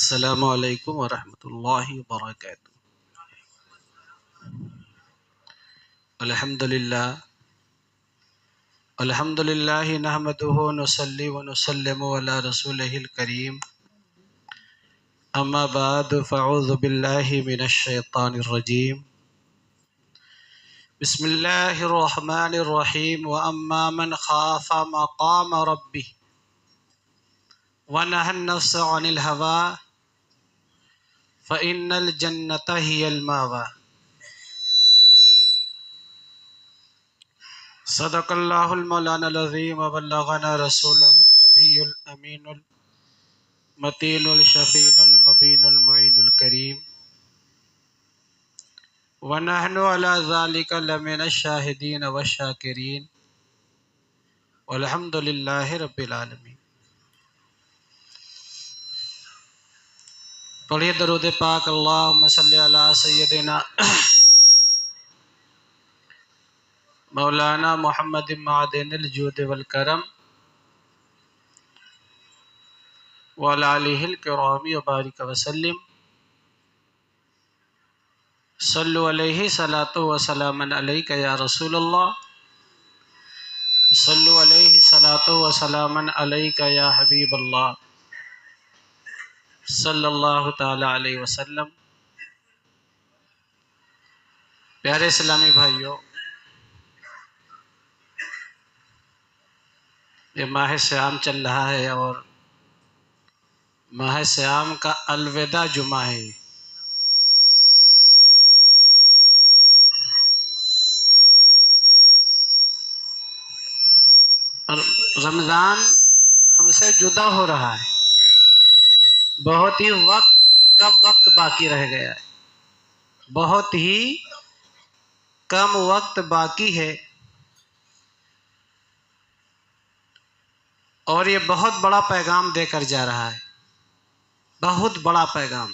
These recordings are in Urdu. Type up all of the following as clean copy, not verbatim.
السلام علیکم ورحمۃ اللہ وبرکاتہ۔ الحمد للہ نحمدہ ونصلی ونسلم علی رسولہ الکریم، اما بعد فاعوذ باللہ من الشیطان الرجیم، بسم اللہ الرحمن الرحیم۔ واما من خاف مقام ربہ ونہى النفس عن الہوى فإن الجنة هي المأوى۔ صدق اللہ المولانا العظیم وبلغنا رسولہ النبی الامین المتین الشفیع المبین المعین الکریم، ونحن علی ذلک لمن الشاہدین والشاکرین، والحمد للہ رب العالمین۔ پڑھیے درود پاک، اللہم صلی علی سیدنا مولانا محمد معدن الجود والکرم وعلی آلہ الکرام وبارک وسلم۔ صلو علیہ صلاۃ و سلام علیک یا رسول اللہ، صلو علیہ صلاۃ و سلام علیک یا حبیب اللہ، صلی اللہ تعالی علیہ وسلم۔ پیارے اسلامی بھائیوں، یہ ماہ صیام چل رہا ہے اور ماہ صیام کا الوداع جمعہ ہے۔ اور رمضان ہم سے جدا ہو رہا ہے، بہت ہی کم وقت باقی رہ گیا ہے، بہت ہی کم وقت باقی ہے، اور یہ بہت بڑا پیغام دے کر جا رہا ہے، بہت بڑا پیغام۔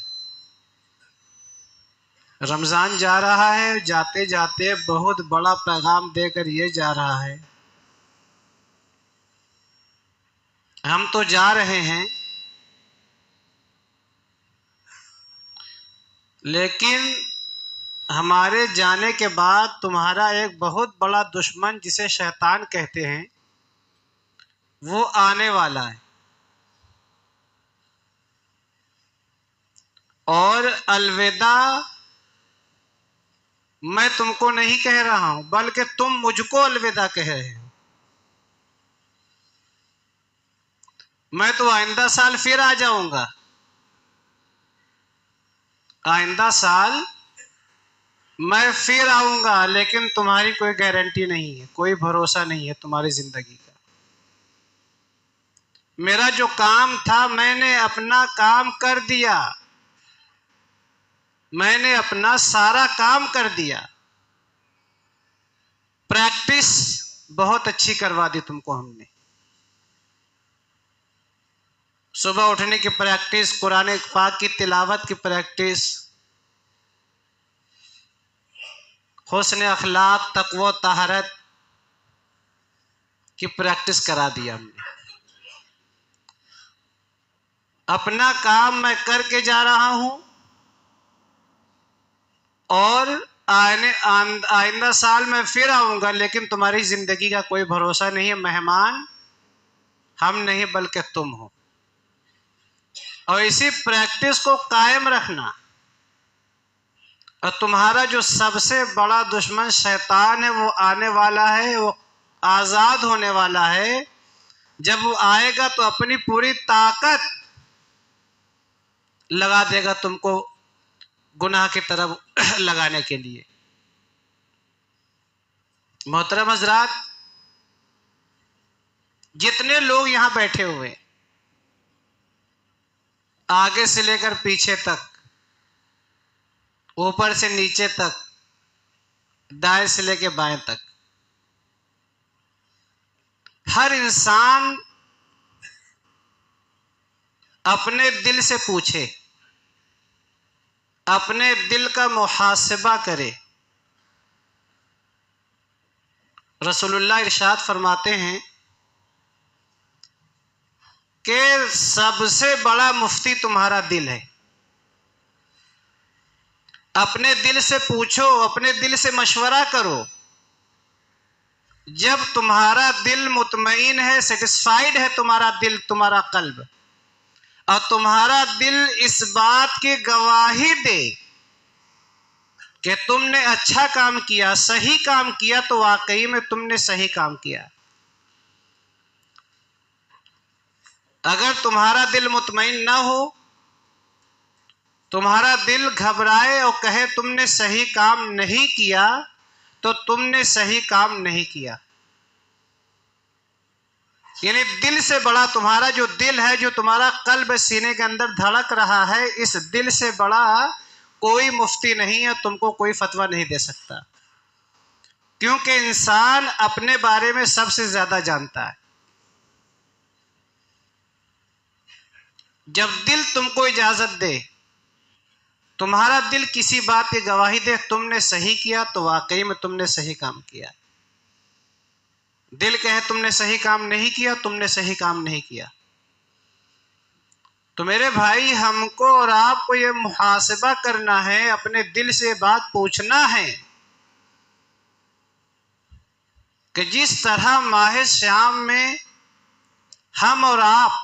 رمضان جا رہا ہے، جاتے جاتے بہت بڑا پیغام دے کر یہ جا رہا ہے۔ ہم تو جا رہے ہیں، لیکن ہمارے جانے کے بعد تمہارا ایک بہت بڑا دشمن جسے شیطان کہتے ہیں وہ آنے والا ہے، اور الوداع میں تم کو نہیں کہہ رہا ہوں بلکہ تم مجھ کو الوداع کہہ رہے ہو۔ میں تو آئندہ سال پھر آ جاؤں گا، آئندہ سال میں پھر آؤں گا، لیکن تمہاری کوئی گارنٹی نہیں ہے، کوئی بھروسہ نہیں ہے تمہاری زندگی کا۔ میرا جو کام تھا میں نے اپنا کام کر دیا، میں نے اپنا سارا کام کر دیا، پریکٹس بہت اچھی کروا دی تم کو ہم نے۔ صبح اٹھنے کی پریکٹس، قرآن پاک کی تلاوت کی پریکٹس، حسن اخلاق، تقوی، طہارت کی پریکٹس کرا دیا ہم نے۔ اپنا کام میں کر کے جا رہا ہوں، اور آئندہ سال میں پھر آؤں گا، لیکن تمہاری زندگی کا کوئی بھروسہ نہیں ہے۔ مہمان ہم نہیں بلکہ تم ہو، اور اسی پریکٹس کو قائم رکھنا۔ اور تمہارا جو سب سے بڑا دشمن شیطان ہے وہ آنے والا ہے، وہ آزاد ہونے والا ہے۔ جب وہ آئے گا تو اپنی پوری طاقت لگا دے گا تم کو گناہ کی طرف لگانے کے لیے۔ محترم حضرات، جتنے لوگ یہاں بیٹھے ہوئے، آگے سے لے کر پیچھے تک، اوپر سے نیچے تک، دائیں سے لے کے بائیں تک، ہر انسان اپنے دل سے پوچھے، اپنے دل کا محاسبہ کرے۔ رسول اللہ ارشاد فرماتے ہیں، کہ سب سے بڑا مفتی تمہارا دل ہے. اپنے دل سے پوچھو، اپنے دل سے مشورہ کرو. جب تمہارا دل مطمئن ہے، سیٹسفائیڈ ہے تمہارا دل، تمہارا قلب، اور تمہارا دل اس بات کی گواہی دے کہ تم نے اچھا کام کیا، صحیح کام کیا، تو واقعی میں تم نے صحیح کام کیا. اگر تمہارا دل مطمئن نہ ہو، تمہارا دل گھبرائے اور کہے تم نے صحیح کام نہیں کیا، تو تم نے صحیح کام نہیں کیا. یعنی دل سے بڑا تمہارا جو دل ہے، جو تمہارا قلب سینے کے اندر دھڑک رہا ہے، اس دل سے بڑا کوئی مفتی نہیں ہے، تم کو کوئی فتویٰ نہیں دے سکتا. کیونکہ انسان اپنے بارے میں سب سے زیادہ جانتا ہے. جب دل تم کو اجازت دے، تمہارا دل کسی بات کی گواہی دے تم نے صحیح کیا، تو واقعی میں تم نے صحیح کام کیا. دل کہے تم نے صحیح کام نہیں کیا، تم نے صحیح کام نہیں کیا. تو میرے بھائی، ہم کو اور آپ کو یہ محاسبہ کرنا ہے، اپنے دل سے بات پوچھنا ہے کہ جس طرح ماہ صیام میں ہم اور آپ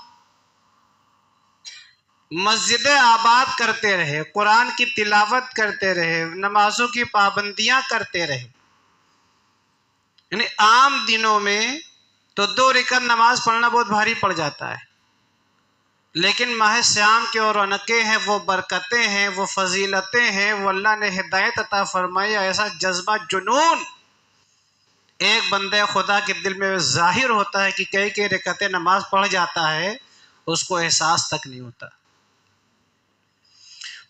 مسجدیں آباد کرتے رہے، قرآن کی تلاوت کرتے رہے، نمازوں کی پابندیاں کرتے رہے. یعنی عام دنوں میں تو 2 رکعت نماز پڑھنا بہت بھاری پڑ جاتا ہے، لیکن ماہ صیام کی اور رونقیں ہیں، وہ برکتیں ہیں، وہ فضیلتیں ہیں، وہ اللہ نے ہدایت عطا فرمائی. ایسا جذبہ، جنون ایک بندے خدا کے دل میں ظاہر ہوتا ہے کہ کئی رکعتیں نماز پڑھ جاتا ہے، اس کو احساس تک نہیں ہوتا.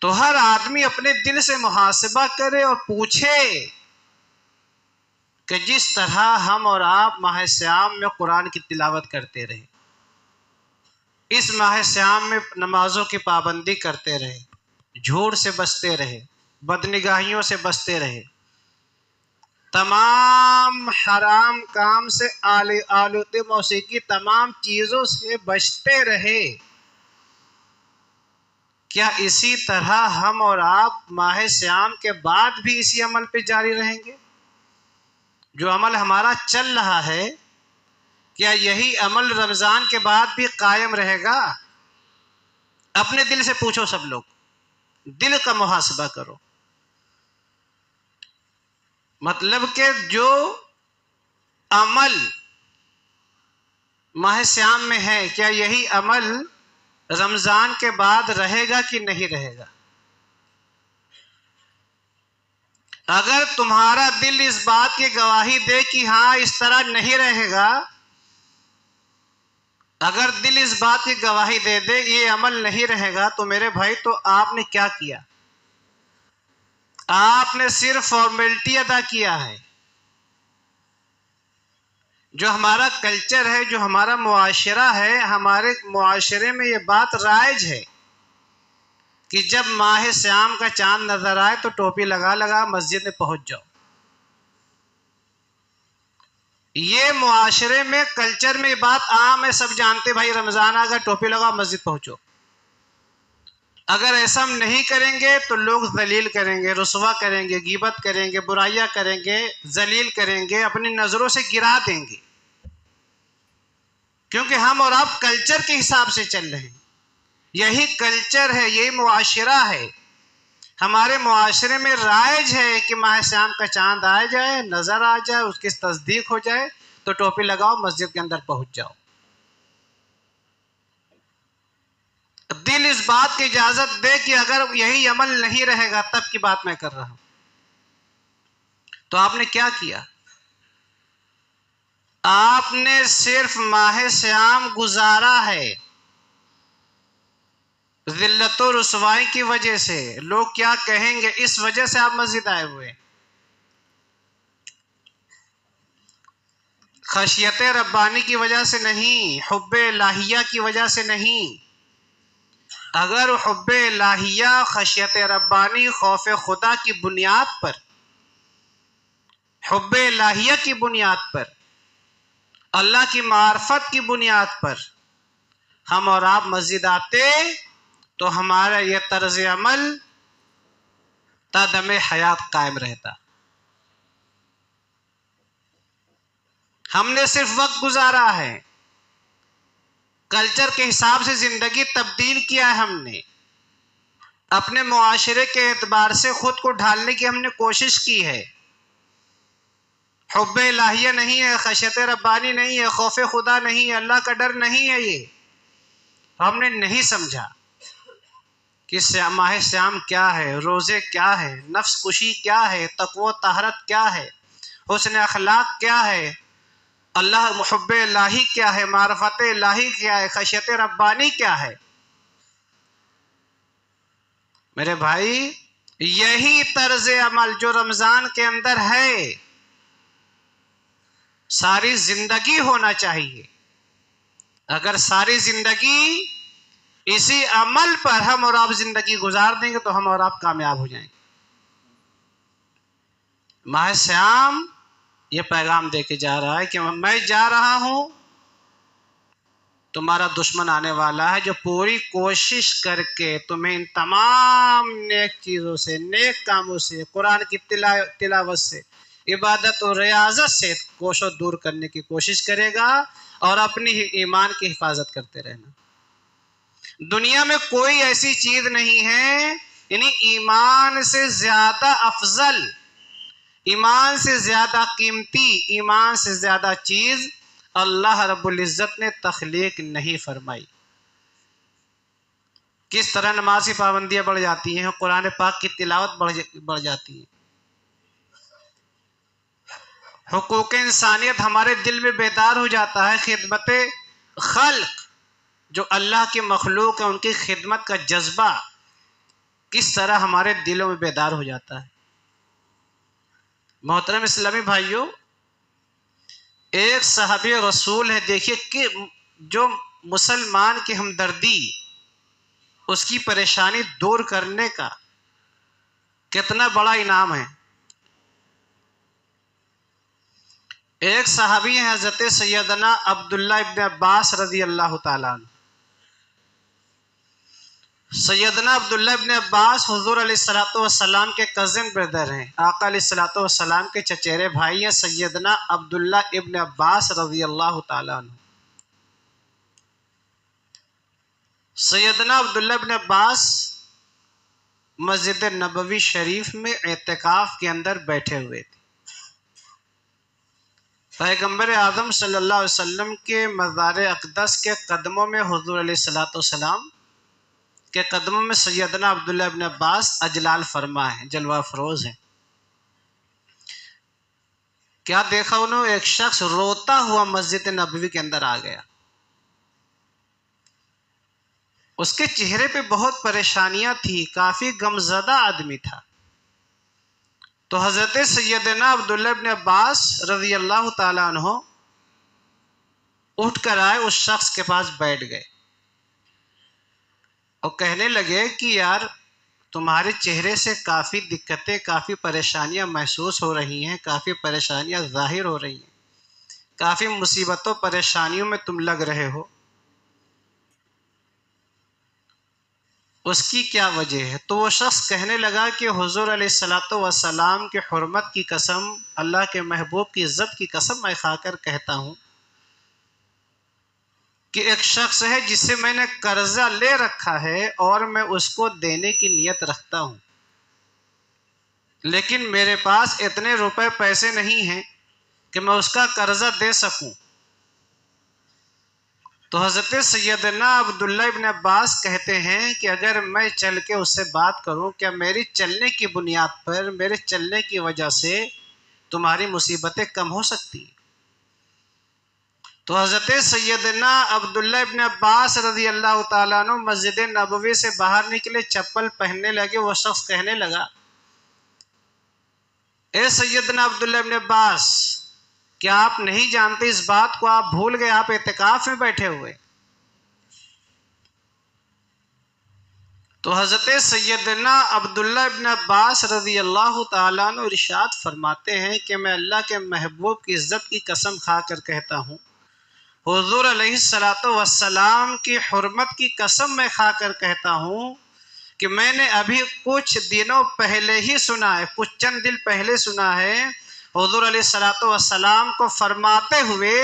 تو ہر آدمی اپنے دل سے محاسبہ کرے اور پوچھے کہ جس طرح ہم اور آپ ماہ صیام میں قرآن کی تلاوت کرتے رہے، اس ماہ صیام میں نمازوں کی پابندی کرتے رہے، جھوٹ سے بچتے رہے، بدنگاہیوں سے بچتے رہے، تمام حرام کام سے، آلود موسیقی، تمام چیزوں سے بچتے رہے، کیا اسی طرح ہم اور آپ ماہ صیام کے بعد بھی اسی عمل پہ جاری رہیں گے؟ جو عمل ہمارا چل رہا ہے، کیا یہی عمل رمضان کے بعد بھی قائم رہے گا؟ اپنے دل سے پوچھو. سب لوگ دل کا محاسبہ کرو. مطلب کہ جو عمل ماہ صیام میں ہے، کیا یہی عمل رمضان کے بعد رہے گا کہ نہیں رہے گا؟ اگر تمہارا دل اس بات کی گواہی دے کہ ہاں اس طرح نہیں رہے گا، اگر دل اس بات کی گواہی دے دے یہ عمل نہیں رہے گا، تو میرے بھائی، تو آپ نے کیا کیا؟ آپ نے صرف فارمیلٹی ادا کیا ہے. جو ہمارا کلچر ہے، جو ہمارا معاشرہ ہے، ہمارے معاشرے میں یہ بات رائج ہے کہ جب ماہ صیام کا چاند نظر آئے تو ٹوپی لگا مسجد میں پہنچ جاؤ. یہ معاشرے میں، کلچر میں یہ بات عام ہے، سب جانتے بھائی رمضان آ گیا، ٹوپی لگاؤ، مسجد پہنچو. اگر ایسا ہم نہیں کریں گے تو لوگ ذلیل کریں گے، رسوا کریں گے، غیبت کریں گے، برائیاں کریں گے، ذلیل کریں گے، اپنی نظروں سے گرا دیں گے. کیونکہ ہم اور آپ کلچر کے حساب سے چل رہے ہیں. یہی کلچر ہے، یہی معاشرہ ہے. ہمارے معاشرے میں رائج ہے کہ ماہ صیام کا چاند آ جائے، نظر آ جائے، اس کی تصدیق ہو جائے تو ٹوپی لگاؤ، مسجد کے اندر پہنچ جاؤ. دل اس بات کی اجازت دے کہ اگر یہی عمل نہیں رہے گا، تب کی بات میں کر رہا ہوں. تو آپ نے کیا کیا؟ آپ نے صرف ماہ صیام گزارا ہے ذلت و رسوائی کی وجہ سے. لوگ کیا کہیں گے، اس وجہ سے آپ مسجد آئے ہوئے. خشیت ربانی کی وجہ سے نہیں، حب الہیہ کی وجہ سے نہیں. اگر حب الہیہ، خشیت ربانی، خوف خدا کی بنیاد پر، حب الہیہ کی بنیاد پر، اللہ کی معرفت کی بنیاد پر ہم اور آپ مسجد آتے تو ہمارا یہ طرز عمل تا دم حیات قائم رہتا. ہم نے صرف وقت گزارا ہے، کلچر کے حساب سے زندگی تبدیل کیا ہے، ہم نے اپنے معاشرے کے اعتبار سے خود کو ڈھالنے کی ہم نے کوشش کی ہے. حب الہیہ نہیں ہے، خشیت ربانی نہیں ہے، خوف خدا نہیں ہے، اللہ کا ڈر نہیں ہے. یہ ہم نے نہیں سمجھا کہ ماہ سیام کیا ہے، روزے کیا ہے، نفس کشی کیا ہے، تقوی طہارت کیا ہے، حسن اخلاق کیا ہے، اللہ محب الہی کیا ہے، معرفت الہی کیا ہے، خشیت ربانی کیا ہے. میرے بھائی یہی طرز عمل جو رمضان کے اندر ہے ساری زندگی ہونا چاہیے. اگر ساری زندگی اسی عمل پر ہم اور آپ زندگی گزار دیں گے تو ہم اور آپ کامیاب ہو جائیں گے. ماہ سیام یہ پیغام دے کے جا رہا ہے کہ میں جا رہا ہوں، تمہارا دشمن آنے والا ہے جو پوری کوشش کر کے تمہیں ان تمام نیک چیزوں سے، نیک کاموں سے، قرآن کی تلاوت سے، عبادت و ریاضت سے کوشش دور کرنے کی کوشش کرے گا اور اپنی ایمان کی حفاظت کرتے رہنا. دنیا میں کوئی ایسی چیز نہیں ہے یعنی ایمان سے زیادہ افضل، ایمان سے زیادہ قیمتی، ایمان سے زیادہ چیز اللہ رب العزت نے تخلیق نہیں فرمائی. کس طرح نماز کی پابندیاں بڑھ جاتی ہیں، قرآن پاک کی تلاوت بڑھ جاتی ہے، حقوق انسانیت ہمارے دل میں بیدار ہو جاتا ہے، خدمت خلق جو اللہ کی مخلوق ہے ان کی خدمت کا جذبہ کس طرح ہمارے دلوں میں بیدار ہو جاتا ہے. محترم اسلامی بھائیوں، ایک صحابی رسول ہے، دیکھیے کہ جو مسلمان کی ہمدردی، اس کی پریشانی دور کرنے کا کتنا بڑا انعام ہے. ایک صحابی ہیں حضرت سیدنا عبداللہ ابن عباس رضی اللہ تعالیٰ عنہ. سیدنا عبداللہ ابن عباس حضور علیہ السلام کے کزن بردر ہیں، آقا علیہ السلام کے چچیرے بھائی ہیں سیدنا عبداللہ ابن عباس رضی اللہ تعالیٰ عنہ. سیدنا عبداللہ ابن عباس مسجد نبوی شریف میں اعتکاف کے اندر بیٹھے ہوئے تھے. پیغمبر اعظم صلی اللہ علیہ وسلم کے مزار اقدس کے قدموں میں، حضور علیہ السلام کے قدموں میں سیدنا عبداللہ ابن عباس اجلال فرما ہیں، جلوہ فروز ہیں. کیا دیکھا انہوں؟ ایک شخص روتا ہوا مسجد نبوی کے اندر آ گیا. اس کے چہرے پہ بہت پریشانیاں تھی، کافی غمزدہ آدمی تھا. تو حضرت سیدنا عبداللہ ابن عباس رضی اللہ تعالیٰ عنہ اٹھ کر آئے، اس شخص کے پاس بیٹھ گئے اور کہنے لگے کہ یار تمہارے چہرے سے کافی دقتیں، کافی پریشانیاں محسوس ہو رہی ہیں، کافی پریشانیاں ظاہر ہو رہی ہیں، کافی مصیبتوں پریشانیوں میں تم لگ رہے ہو، اس کی کیا وجہ ہے؟ تو وہ شخص کہنے لگا کہ حضور علیہ السلام کی حرمت کی قسم، اللہ کے محبوب کی عزت کی قسم میں کھا کر کہتا ہوں کہ ایک شخص ہے جس سے میں نے قرضہ لے رکھا ہے اور میں اس کو دینے کی نیت رکھتا ہوں، لیکن میرے پاس اتنے روپے پیسے نہیں ہیں کہ میں اس کا قرضہ دے سکوں. تو حضرت سیدنا عبداللہ ابن عباس کہتے ہیں کہ اگر میں چل کے اس سے بات کروں، کیا میری چلنے کی بنیاد پر، میرے چلنے کی وجہ سے تمہاری مصیبتیں کم ہو سکتی ہیں؟ تو حضرت سیدنا عبداللہ ابن عباس رضی اللہ تعالیٰ عنہ مسجد نبوی سے باہر نکلے، چپل پہننے لگے. وہ شخص کہنے لگا، اے سیدنا عبداللہ ابن عباس، کیا آپ نہیں جانتے اس بات کو؟ آپ بھول گئے، آپ اعتکاف میں بیٹھے ہوئے. تو حضرت سیدنا عبداللہ ابن عباس رضی اللہ تعالیٰ عنہ ارشاد فرماتے ہیں کہ میں اللہ کے محبوب کی عزت کی قسم کھا کر کہتا ہوں، حضور علیہ الصلوۃ والسلام کی حرمت کی قسم میں کھا کر کہتا ہوں کہ میں نے ابھی کچھ دنوں پہلے ہی سنا ہے، کچھ چند دن پہلے سنا ہے حضور علیہ الصلوۃ والسلام کو فرماتے ہوئے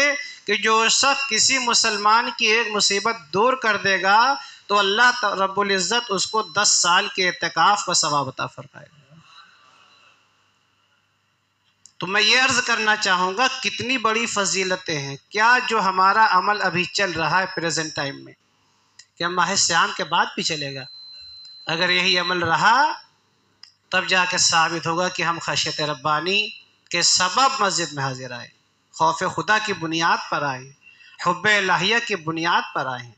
کہ جو شخص کسی مسلمان کی ایک مصیبت دور کر دے گا تو اللہ رب العزت اس کو 10 سال کے اعتکاف کا ثواب عطا فرمائے گا۔ تو میں یہ عرض کرنا چاہوں گا کتنی بڑی فضیلتیں ہیں۔ کیا جو ہمارا عمل ابھی چل رہا ہے پریزنٹ ٹائم میں، کیا ماہ سیام کے بعد بھی چلے گا؟ اگر یہی عمل رہا تب جا کے ثابت ہوگا کہ ہم خشیت ربانی کے سبب مسجد میں حاضر آئے، خوف خدا کی بنیاد پر آئے، حب الہیہ کی بنیاد پر آئے ہیں۔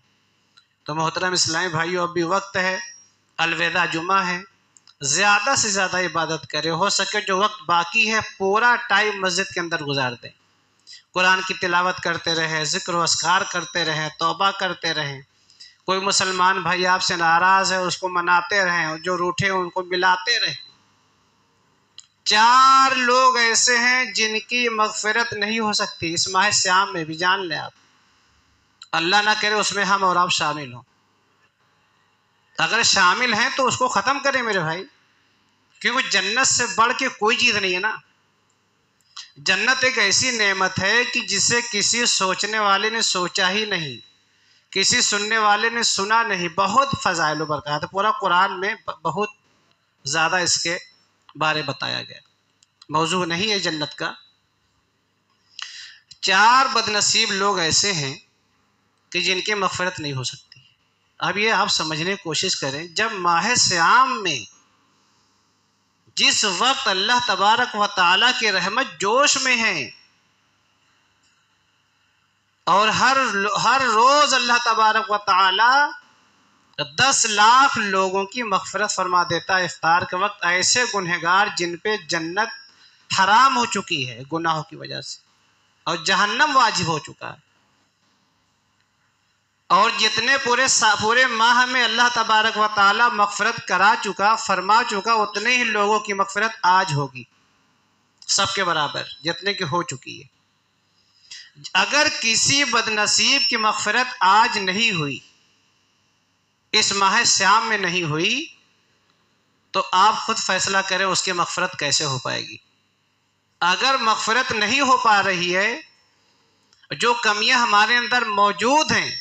تو محترم اسلامی بھائیو، اب بھی وقت ہے، الوداع جمعہ ہے، زیادہ سے زیادہ عبادت کرے، ہو سکے جو وقت باقی ہے پورا ٹائم مسجد کے اندر گزار دیں، قرآن کی تلاوت کرتے رہیں، ذکر و اذکار کرتے رہیں، توبہ کرتے رہیں۔ کوئی مسلمان بھائی آپ سے ناراض ہے اس کو مناتے رہیں، جو روٹھے ان کو ملاتے رہیں۔ 4 لوگ ایسے ہیں جن کی مغفرت نہیں ہو سکتی اس ماہ سیام میں بھی، جان لیں آپ، اللہ نہ کرے اس میں ہم اور آپ شامل ہوں۔ اگر شامل ہیں تو اس کو ختم کریں میرے بھائی، کیونکہ جنت سے بڑھ کے کوئی چیز نہیں ہے نا۔ جنت ایک ایسی نعمت ہے کہ جسے کسی سوچنے والے نے سوچا ہی نہیں، کسی سننے والے نے سنا نہیں۔ بہت فضائل و برکات ہے، پورا قرآن میں بہت زیادہ اس کے بارے بتایا گیا، موضوع نہیں ہے جنت کا۔ 4 بدنصیب لوگ ایسے ہیں کہ جن کی مغفرت نہیں ہو سکتی۔ اب یہ آپ سمجھنے کی کوشش کریں، جب ماہ سیام میں جس وقت اللہ تبارک و تعالیٰ کی رحمت جوش میں ہے اور ہر روز اللہ تبارک و تعالیٰ 10 لاکھ لوگوں کی مغفرت فرما دیتا ہے افطار کے وقت، ایسے گنہگار جن پہ جنت حرام ہو چکی ہے گناہوں کی وجہ سے اور جہنم واجب ہو چکا ہے، اور جتنے پورے ماہ میں اللہ تبارک و تعالیٰ مغفرت کرا چکا، فرما چکا، اتنے ہی لوگوں کی مغفرت آج ہوگی، سب کے برابر جتنے کی ہو چکی ہے۔ اگر کسی بدنصیب کی مغفرت آج نہیں ہوئی، اس ماہ سیام میں نہیں ہوئی، تو آپ خود فیصلہ کریں اس کی مغفرت کیسے ہو پائے گی۔ اگر مغفرت نہیں ہو پا رہی ہے، جو کمیاں ہمارے اندر موجود ہیں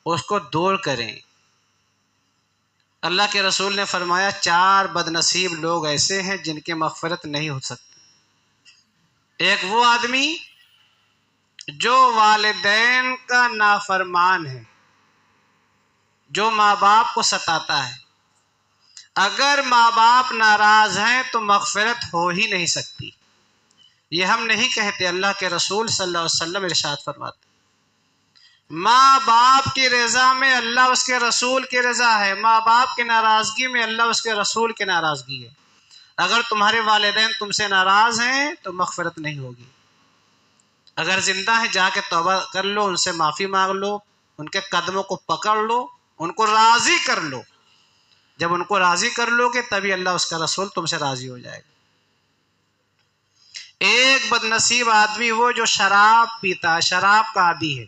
اس کو دور کریں۔ اللہ کے رسول نے فرمایا 4 بدنصیب لوگ ایسے ہیں جن کی مغفرت نہیں ہو سکتی۔ ایک وہ آدمی جو والدین کا نافرمان ہے، جو ماں باپ کو ستاتا ہے۔ اگر ماں باپ ناراض ہیں تو مغفرت ہو ہی نہیں سکتی۔ یہ ہم نہیں کہتے، اللہ کے رسول صلی اللہ علیہ وسلم ارشاد فرماتے، ماں باپ کی رضا میں اللہ اس کے رسول کی رضا ہے، ماں باپ کی ناراضگی میں اللہ اس کے رسول کی ناراضگی ہے۔ اگر تمہارے والدین تم سے ناراض ہیں تو مغفرت نہیں ہوگی۔ اگر زندہ ہیں جا کے توبہ کر لو، ان سے معافی مانگ لو، ان کے قدموں کو پکڑ لو، ان کو راضی کر لو۔ جب ان کو راضی کر لو گے تبھی اللہ اس کا رسول تم سے راضی ہو جائے گا۔ ایک بدنصیب آدمی وہ جو شراب پیتا ہے، شراب کا عادی ہے۔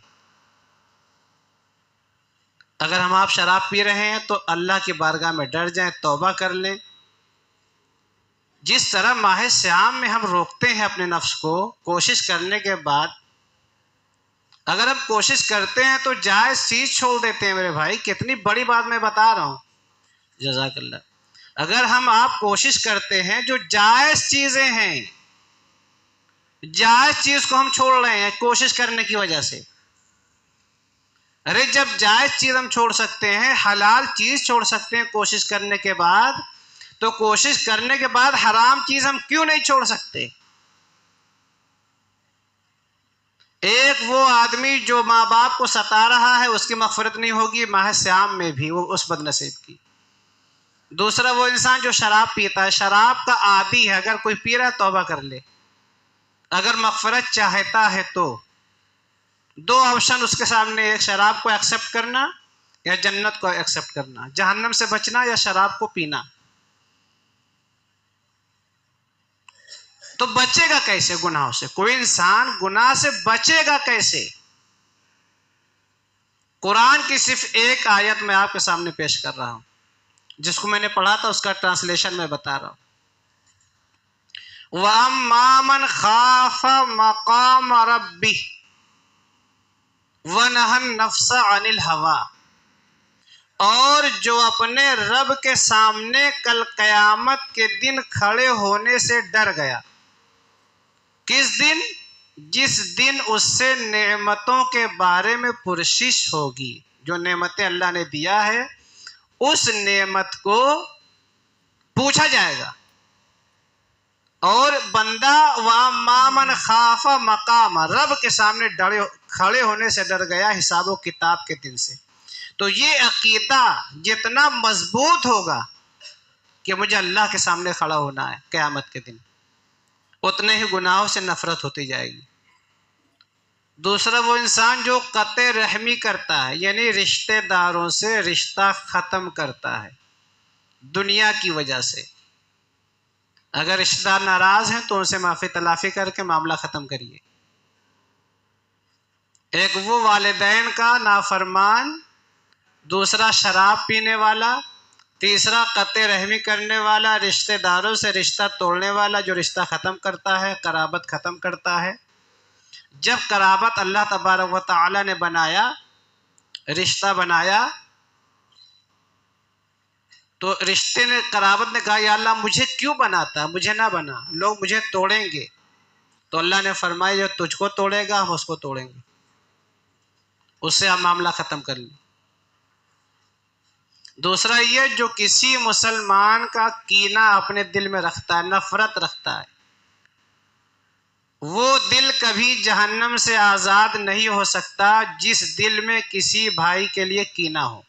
اگر ہم آپ شراب پی رہے ہیں تو اللہ کی بارگاہ میں ڈر جائیں، توبہ کر لیں۔ جس طرح ماہ سیام میں ہم روکتے ہیں اپنے نفس کو، کوشش کرنے کے بعد اگر ہم کوشش کرتے ہیں تو جائز چیز چھوڑ دیتے ہیں میرے بھائی، کتنی بڑی بات میں بتا رہا ہوں، جزاک اللہ۔ اگر ہم آپ کوشش کرتے ہیں، جو جائز چیزیں ہیں، جائز چیز کو ہم چھوڑ رہے ہیں کوشش کرنے کی وجہ سے۔ ارے جب جائز چیز ہم چھوڑ سکتے ہیں، حلال چیز چھوڑ سکتے ہیں کوشش کرنے کے بعد، تو کوشش کرنے کے بعد حرام چیز ہم کیوں نہیں چھوڑ سکتے؟ ایک وہ آدمی جو ماں باپ کو ستا رہا ہے، اس کی مغفرت نہیں ہوگی ماہ سیام میں بھی، وہ اس بدنصیب کی۔ دوسرا وہ انسان جو شراب پیتا ہے، شراب کا عادی ہے، اگر کوئی پی رہا ہے توبہ کر لے، اگر مغفرت چاہتا ہے تو 2 آپشن اس کے سامنے، ایک شراب کو ایکسپٹ کرنا یا جنت کو ایکسپٹ کرنا، جہنم سے بچنا یا شراب کو پینا۔ تو بچے گا کیسے گناہوں سے؟ کوئی انسان گناہ سے بچے گا کیسے؟ قرآن کی صرف ایک آیت میں آپ کے سامنے پیش کر رہا ہوں، جس کو میں نے پڑھا تھا اس کا ٹرانسلیشن میں بتا رہا ہوں۔ وَأَمَّا مَنْ خَافَ مَقَامَ رَبِّهِ وَنَهَى النَّفْسَ عَنِ الْهَوَىٰ، اور جو اپنے رب کے سامنے کل قیامت کے دن کھڑے ہونے سے ڈر گیا۔ کس دن؟ جس دن اس سے نعمتوں کے بارے میں پرسش ہوگی، جو نعمتیں اللہ نے دیا ہے اس نعمت کو پوچھا جائے گا۔ اور بندہ وَأَمَّا مَنْ خَافَ مَقَامَ، رب کے سامنے کھڑے ہونے سے ڈر گیا حساب و کتاب کے دن سے۔ تو یہ عقیدہ جتنا مضبوط ہوگا کہ مجھے اللہ کے سامنے کھڑا ہونا ہے قیامت کے دن، اتنے ہی گناہوں سے نفرت ہوتی جائے گی۔ دوسرا وہ انسان جو قطع رحمی کرتا ہے، یعنی رشتہ داروں سے رشتہ ختم کرتا ہے دنیا کی وجہ سے۔ اگر رشتہ دار ناراض ہیں تو ان سے معافی تلافی کر کے معاملہ ختم کریے۔ ایک وہ والدین کا نافرمان، دوسرا شراب پینے والا، تیسرا قطع رحمی کرنے والا، رشتہ داروں سے رشتہ توڑنے والا جو رشتہ ختم کرتا ہے، قرابت ختم کرتا ہے۔ جب قرابت اللہ تبارک و تعالی نے بنایا، رشتہ بنایا، تو رشتے نے، قرابت نے کہا یا اللہ مجھے کیوں بناتا، مجھے نہ بنا، لوگ مجھے توڑیں گے۔ تو اللہ نے فرمایا جو تجھ کو توڑے گا ہم اس کو توڑیں گے، اس سے آپ معاملہ ختم کر لیں۔ دوسرا یہ جو کسی مسلمان کا کینہ اپنے دل میں رکھتا ہے، نفرت رکھتا ہے، وہ دل کبھی جہنم سے آزاد نہیں ہو سکتا جس دل میں کسی بھائی کے لیے کینہ ہو۔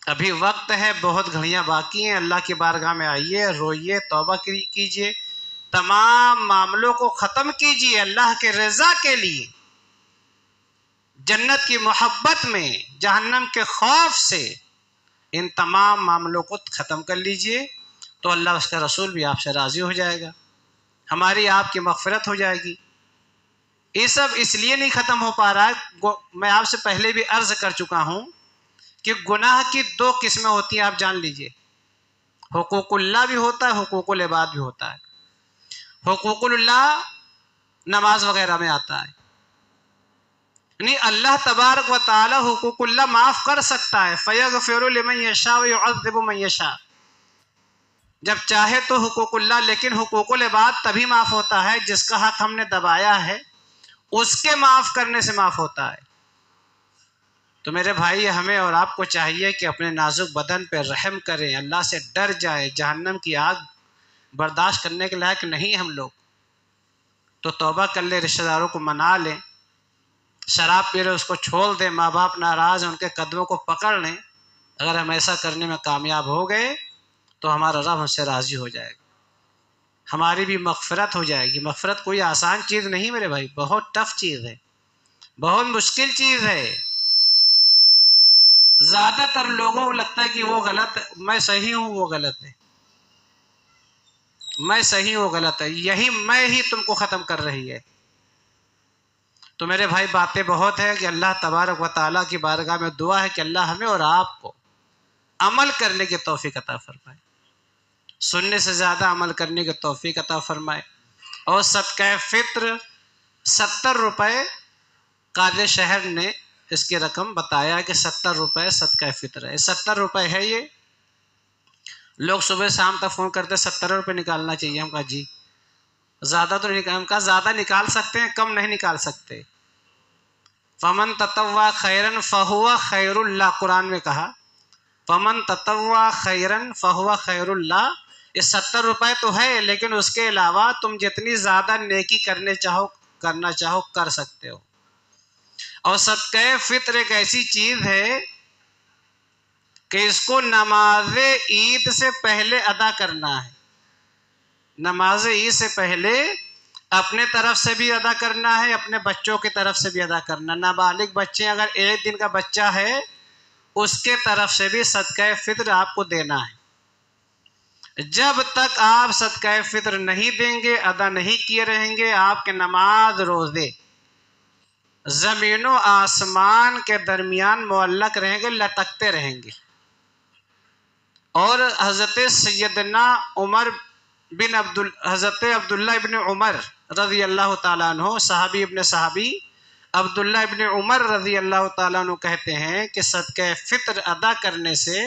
ابھی وقت ہے، بہت گھڑیاں باقی ہیں، اللہ کی بارگاہ میں آئیے، روئیے، توبہ کیجیے، تمام معاملوں کو ختم کیجیے اللہ کے رضا کے لیے، جنت کی محبت میں، جہنم کے خوف سے ان تمام معاملوں کو ختم کر لیجئے، تو اللہ اس کا رسول بھی آپ سے راضی ہو جائے گا، ہماری آپ کی مغفرت ہو جائے گی۔ یہ سب اس لیے نہیں ختم ہو پا رہا ہے، میں آپ سے پہلے بھی عرض کر چکا ہوں کہ گناہ کی دو قسمیں ہوتی ہیں، آپ جان لیجئے، حقوق اللہ بھی ہوتا ہے، حقوق العباد بھی ہوتا ہے۔ حقوق اللہ نماز وغیرہ میں آتا ہے، یعنی اللہ تبارک و تعالی حقوق اللہ معاف کر سکتا ہے، فَيَغْفِرُ لِمَن يَشَاءُ وَيُعَذِّبُ مَن يَشَاءُ، جب چاہے تو حقوق اللہ، لیکن حقوق العباد تبھی معاف ہوتا ہے جس کا حق ہم نے دبایا ہے، اس کے معاف کرنے سے معاف ہوتا ہے۔ تو میرے بھائی ہمیں اور آپ کو چاہیے کہ اپنے نازک بدن پہ رحم کریں، اللہ سے ڈر جائیں، جہنم کی آگ برداشت کرنے کے لائق نہیں ہم لوگ، تو توبہ کر لیں، رشتہ داروں کو منا لیں، شراب پی رہے اس کو چھوڑ دیں، ماں باپ ناراض ہیں ان کے قدموں کو پکڑ لیں۔ اگر ہم ایسا کرنے میں کامیاب ہو گئے تو ہمارا رب ہم سے راضی ہو جائے گا، ہماری بھی مغفرت ہو جائے گی۔ مغفرت کوئی آسان چیز نہیں میرے بھائی، بہت ٹف چیز ہے، بہت مشکل چیز ہے۔ زیادہ تر لوگوں کو لگتا ہے کہ وہ غلط ہے، میں صحیح ہوں وہ غلط ہے، میں صحیح ہوں وہ غلط ہے، یہی میں ہی تم کو ختم کر رہی ہے۔ تو میرے بھائی باتیں بہت ہے کہ اللہ تبارک و تعالیٰ کی بارگاہ میں دعا ہے کہ اللہ ہمیں اور آپ کو عمل کرنے کی توفیق عطا فرمائے، سننے سے زیادہ عمل کرنے کی توفیق عطا فرمائے۔ اور صدقہ فطر 70 روپے قاضی شہر نے اس کی رقم بتایا کہ 70 روپے صدقہ فطر ہے۔ 70 روپے ہے، یہ لوگ صبح شام تک فون کرتے 70 روپے نکالنا چاہیے، ہم کہا جی زیادہ تو نہیں، ہم کہا زیادہ نکال سکتے ہیں، کم نہیں نکال سکتے۔ فمن تطوع خیرن فہو خیر اللہ، قرآن میں کہا فمن تطوع خیرن فہو خیر اللہ۔ یہ 70 روپے تو ہے، لیکن اس کے علاوہ تم جتنی زیادہ نیکی کرنا چاہو کر سکتے ہو۔ اور صدقہ فطر ایک ایسی چیز ہے کہ اس کو نماز عید سے پہلے ادا کرنا ہے، نماز عید سے پہلے اپنے طرف سے بھی ادا کرنا ہے، اپنے بچوں کی طرف سے بھی ادا کرنا۔ نابالغ بچے اگر 1 دن کا بچہ ہے اس کے طرف سے بھی صدقہ فطر آپ کو دینا ہے۔ جب تک آپ صدقہ فطر نہیں دیں گے، ادا نہیں کیے رہیں گے، آپ کے نماز روزے زمین و آسمان کے درمیان معلق رہیں گے، لٹکتے رہیں گے۔ اور حضرت سیدنا عمر بن حضرت عبداللہ ابن عمر رضی اللہ تعالیٰ عنہ، صحابی ابن صحابی عبداللہ ابن عمر رضی اللہ تعالیٰ عنہ کہتے ہیں کہ صدقہ فطر ادا کرنے سے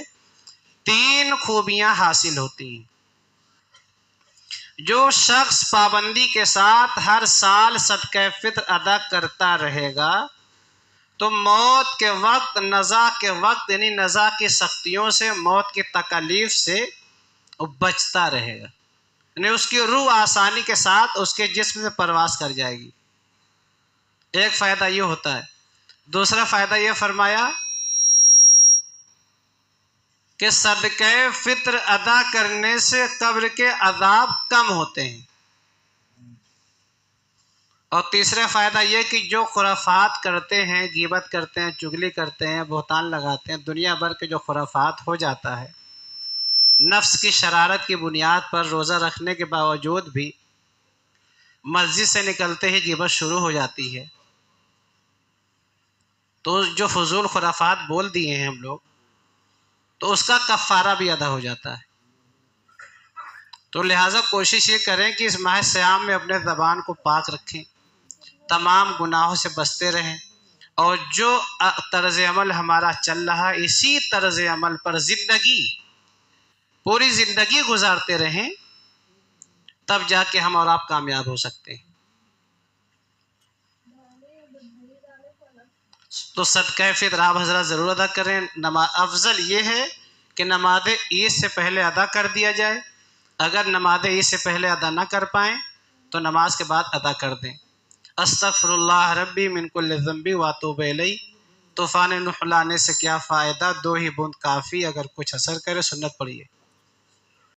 3 خوبیاں حاصل ہوتی ہیں۔ جو شخص پابندی کے ساتھ ہر سال صدقہ فطر ادا کرتا رہے گا تو موت کے وقت، نزا کے وقت، یعنی نزا کی سختیوں سے، موت کی تکالیف سے بچتا رہے گا، یعنی اس کی روح آسانی کے ساتھ اس کے جسم سے پرواز کر جائے گی۔ ایک فائدہ یہ ہوتا ہے۔ دوسرا فائدہ یہ فرمایا کہ صدقہ فطر ادا کرنے سے قبر کے عذاب کم ہوتے ہیں۔ اور تیسرا فائدہ یہ کہ جو خرافات کرتے ہیں، غیبت کرتے ہیں، چغلی کرتے ہیں، بہتان لگاتے ہیں، دنیا بھر کے جو خرافات ہو جاتا ہے، نفس کی شرارت کی بنیاد پر روزہ رکھنے کے باوجود بھی مسجد سے نکلتے ہی غیبت شروع ہو جاتی ہے، تو جو فضول خرافات بول دیے ہیں ہم لوگ، تو اس کا کفارہ بھی ادا ہو جاتا ہے۔ تو لہٰذا کوشش یہ کریں کہ اس ماہ صیام میں اپنے زبان کو پاک رکھیں، تمام گناہوں سے بچتے رہیں، اور جو طرز عمل ہمارا چل رہا ہے اسی طرز عمل پر پوری زندگی گزارتے رہیں، تب جا کے ہم اور آپ کامیاب ہو سکتے ہیں۔ تو صدقہ فطر آپ حضرات ضرور ادا کریں۔ افضل یہ ہے کہ نماز عید سے پہلے ادا کر دیا جائے، اگر نماز عید سے پہلے ادا نہ کر پائیں تو نماز کے بعد ادا کر دیں۔ استغفر اللہ ربی من کل ذنب واتوب الیہ۔ طوفان نوح لانے سے کیا فائدہ، 2 ہی بوند کافی، اگر کچھ اثر کرے سنت پڑھیے۔